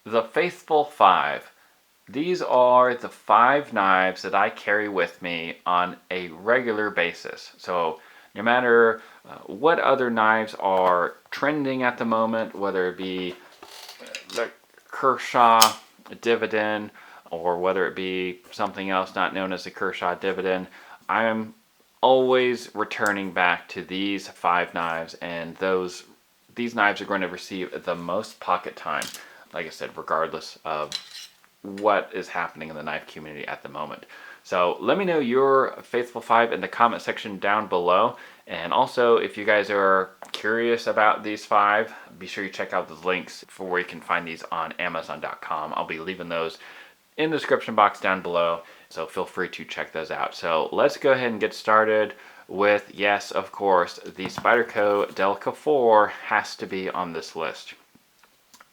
The Faithful Five. These are the 5 knives that I carry with me on a regular basis. So no matter what other knives are trending at the moment, whether it be the Kershaw dividend or whether it be something else not known as the Kershaw dividend, I am always returning back to these 5 knives, and these knives are going to receive the most pocket time, like I said, regardless of what is happening in the knife community at the moment. So let me know your Faithful 5 in the comment section down below. And also, if you guys are curious about these 5, be sure you check out the links for where you can find these on Amazon.com. I'll be leaving those in the description box down below, so feel free to check those out. So let's go ahead and get started with, yes, of course, the Spyderco Delica 4 has to be on this list.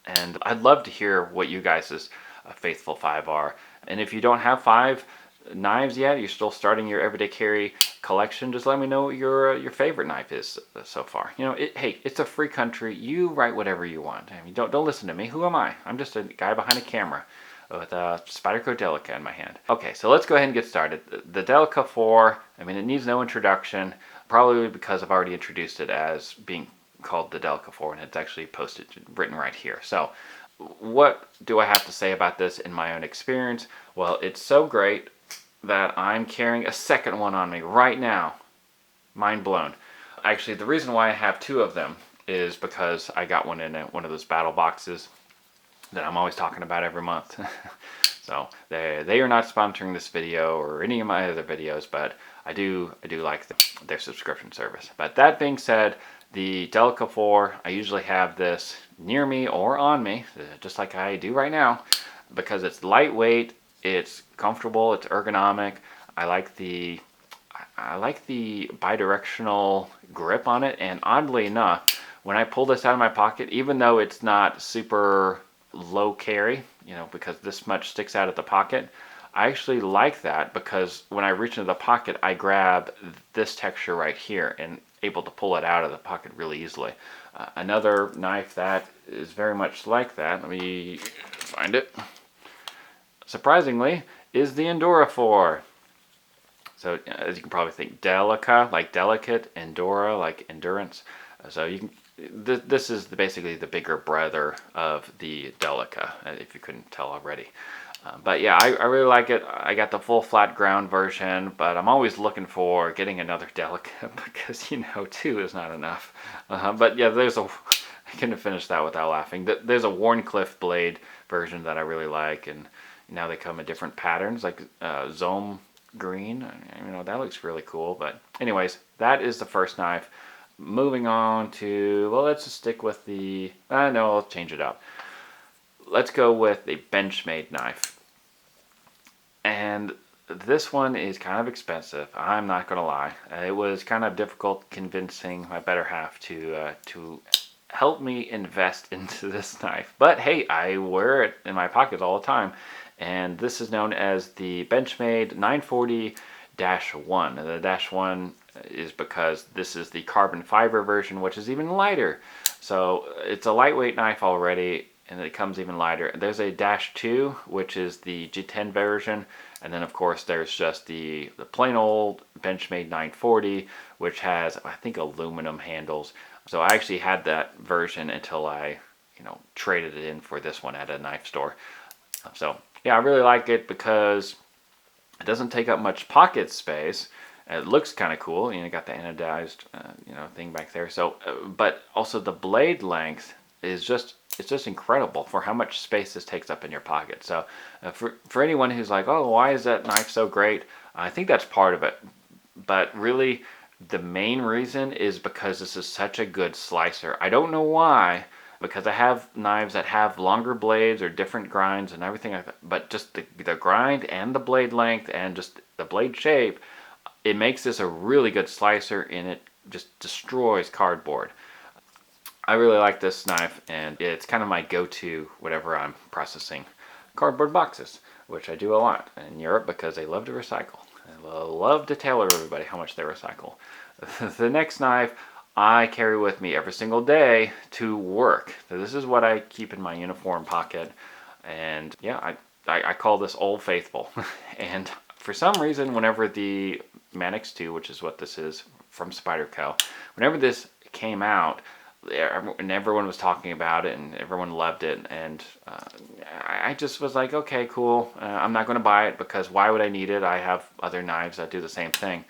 And I'd love to hear what you guys' Faithful 5 are. And if you don't have 5 knives yet, you're still starting your everyday carry collection, just let me know what your favorite knife is so far. You know, hey, it's a free country. You write whatever you want. I mean, don't listen to me. Who am I? I'm just a guy behind a camera with a Spyderco Delica in my hand. Okay, so let's go ahead and get started. The Delica 4, I mean, it needs no introduction, probably because I've already introduced it as being called the Delica 4, and it's actually written right here. So what do I have to say about this in my own experience? Well, it's so great that I'm carrying a second one on me right now. Mind blown. Actually, the reason why I have 2 of them is because I got one in one of those battle boxes that I'm always talking about every month. So they are not sponsoring this video or any of my other videos, but I do like their subscription service. But that being said, the Delica 4, I usually have this near me or on me, just like I do right now, because it's lightweight, it's comfortable, it's ergonomic. I like the bidirectional grip on it, and oddly enough, when I pull this out of my pocket, even though it's not super low carry, you know, because this much sticks out of the pocket, I actually like that because when I reach into the pocket, I grab this texture right here and able to pull it out of the pocket really easily. Another knife that is very much like that, let me find it, surprisingly, is the Endora 4. So as you can probably think, Delica, like delicate, Endora, like endurance. So you can, this is basically the bigger brother of the Delica, if you couldn't tell already. But yeah, I really like it. I got the full flat ground version, but I'm always looking for getting another Delica because, you know, 2 is not enough. But yeah, I couldn't finish that without laughing. There's a Warncliffe blade version that I really like, and now they come in different patterns, like Zome green. You know, that looks really cool. But anyways, that is the first knife. Moving on to, well, let's just stick with the, no, I'll change it up. Let's go with a Benchmade knife. And this one is kind of expensive, I'm not gonna lie. It was kind of difficult convincing my better half to help me invest into this knife. But hey, I wear it in my pocket all the time. And this is known as the Benchmade 940-1. The -1 is because this is the carbon fiber version, which is even lighter. So it's a lightweight knife already, and it comes even lighter. There's a -2, which is the G10 version, and then of course there's just the plain old Benchmade 940, which has, I think, aluminum handles. So I actually had that version until I, you know, traded it in for this one at a knife store. So yeah, I really like it because it doesn't take up much pocket space. It looks kind of cool. You know, got the anodized, you know, thing back there. So, but also the blade length is it's just incredible for how much space this takes up in your pocket. So, for anyone who's like, oh, why is that knife so great? I think that's part of it. But really, the main reason is because this is such a good slicer. I don't know why, because I have knives that have longer blades or different grinds and everything like that, but just the grind and the blade length and just the blade shape, it makes this a really good slicer, and it just destroys cardboard. I really like this knife, and it's kind of my go-to whenever I'm processing cardboard boxes, which I do a lot in Europe because they love to recycle. They love to tell everybody how much they recycle. The next knife I carry with me every single day to work. So this is what I keep in my uniform pocket. And yeah, I call this Old Faithful. And for some reason, whenever the Manix 2, which is what this is from Spyderco, whenever this came out, and everyone was talking about it and everyone loved it, and I just was like, okay, cool, I'm not going to buy it because why would I need it? I have other knives that do the same thing.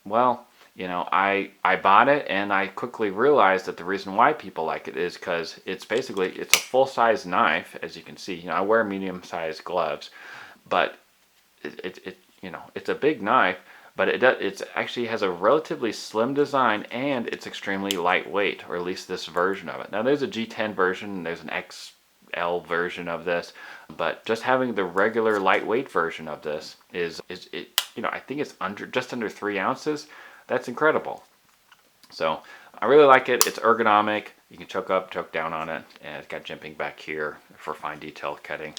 Well, you know, I bought it, and I quickly realized that the reason why people like it is because it's a full-size knife. As you can see, you know, I wear medium-sized gloves, but it you know, it's a big knife, but it actually has a relatively slim design, and it's extremely lightweight, or at least this version of it. Now there's a G10 version, and there's an XL version of this, but just having the regular lightweight version of this is it, you know, I think it's just under 3 ounces. That's incredible. So I really like it. It's ergonomic. You can choke up, choke down on it, and it's got jimping back here for fine detail cutting.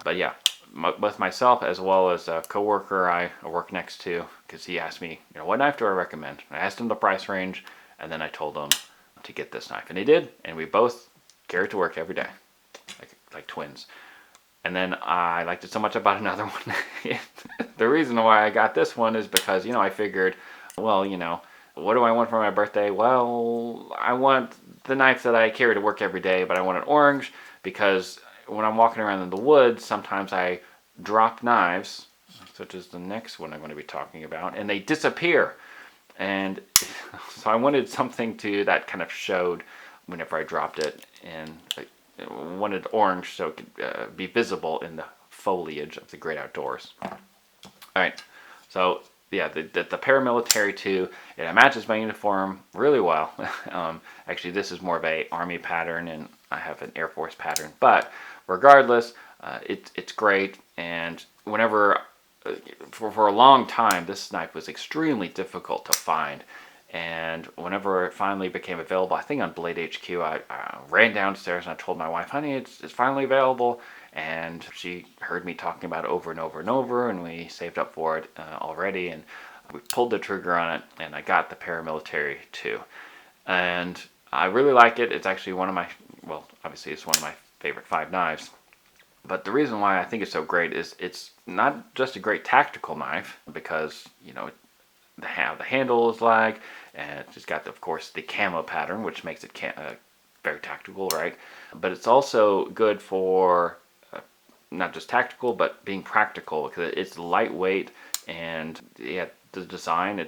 But yeah, both myself as well as a coworker I work next to, because he asked me, you know, what knife do I recommend? I asked him the price range, and then I told him to get this knife, and he did, and we both carry it to work every day, like twins. And then I liked it so much I bought another one. The reason why I got this one is because, you know, I figured, well, you know, what do I want for my birthday? Well, I want the knife that I carry to work every day, but I want it orange because when I'm walking around in the woods, sometimes I drop knives, such as the next one I'm going to be talking about, and they disappear. And so I wanted something that kind of showed whenever I dropped it, and I wanted orange so it could be visible in the foliage of the great outdoors. All right, so yeah, the paramilitary 2, it matches my uniform really well. Actually, this is more of a Army pattern, and I have an Air Force pattern, but regardless, it's great. And whenever, for a long time, this knife was extremely difficult to find. And whenever it finally became available, I think on Blade HQ, I ran downstairs and I told my wife, honey, it's finally available. And she heard me talking about it over and over and over, and we saved up for it already. And we pulled the trigger on it, and I got the paramilitary 2. And I really like it. It's actually one of my, well, obviously it's one of my favorite 5 knives. But the reason why I think it's so great is it's not just a great tactical knife, because, you know, the handle is like, and it's just got, of course, the camo pattern, which makes it very tactical, right? But it's also good for not just tactical, but being practical, because it's lightweight, and yeah, the design,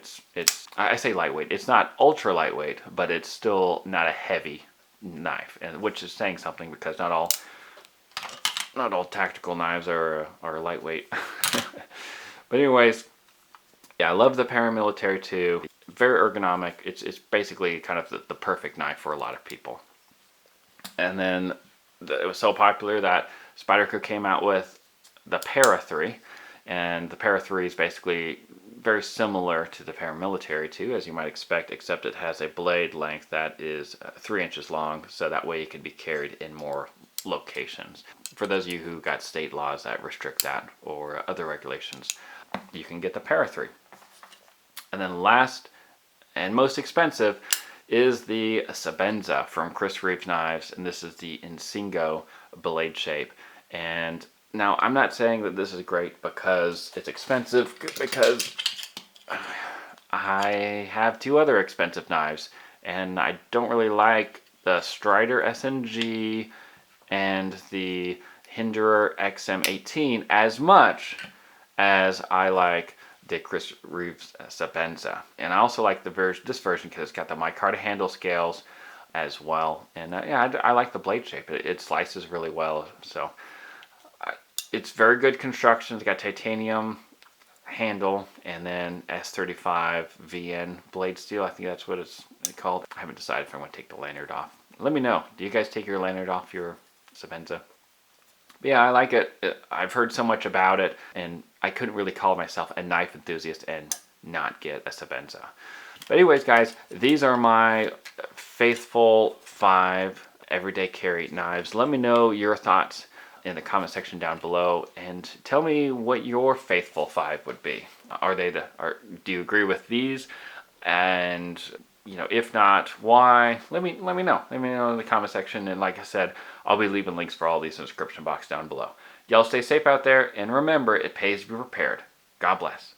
I say lightweight. It's not ultra lightweight, but it's still not a heavy knife, and which is saying something, because not all tactical knives are lightweight. But anyways, yeah, I love the paramilitary 2. Very ergonomic. It's basically kind of the perfect knife for a lot of people. And then it was so popular that Spyderco came out with the Para 3, and the Para 3 is basically very similar to the paramilitary 2, as you might expect, except it has a blade length that is 3 inches long, so that way it can be carried in more locations. For those of you who got state laws that restrict that, or other regulations, you can get the Para 3. And then last and most expensive is the Sebenza from Chris Reeves Knives, and this is the Insingo blade shape. And now I'm not saying that this is great because it's expensive, because I have 2 other expensive knives, and I don't really like the Strider SNG and the Endora XM18 as much as I like the Chris Reeves Sebenza. And I also like this version because it's got the micarta handle scales as well. And yeah, I like the blade shape. It slices really well. So it's very good construction. It's got titanium handle, and then S35 VN blade steel. I think that's what it's called. I haven't decided if I want to take the lanyard off. Let me know. Do you guys take your lanyard off your Sebenza? But yeah, I like it. I've heard so much about it, and I couldn't really call myself a knife enthusiast and not get a Sebenza. But anyways, guys, these are my faithful 5 everyday carry knives. Let me know your thoughts in the comment section down below, and tell me what your faithful 5 would be. Do you agree with these? And if not, why? Let me know. Let me know in the comment section. And like I said, I'll be leaving links for all these in the description box down below. Y'all stay safe out there, and remember, it pays to be prepared. God bless.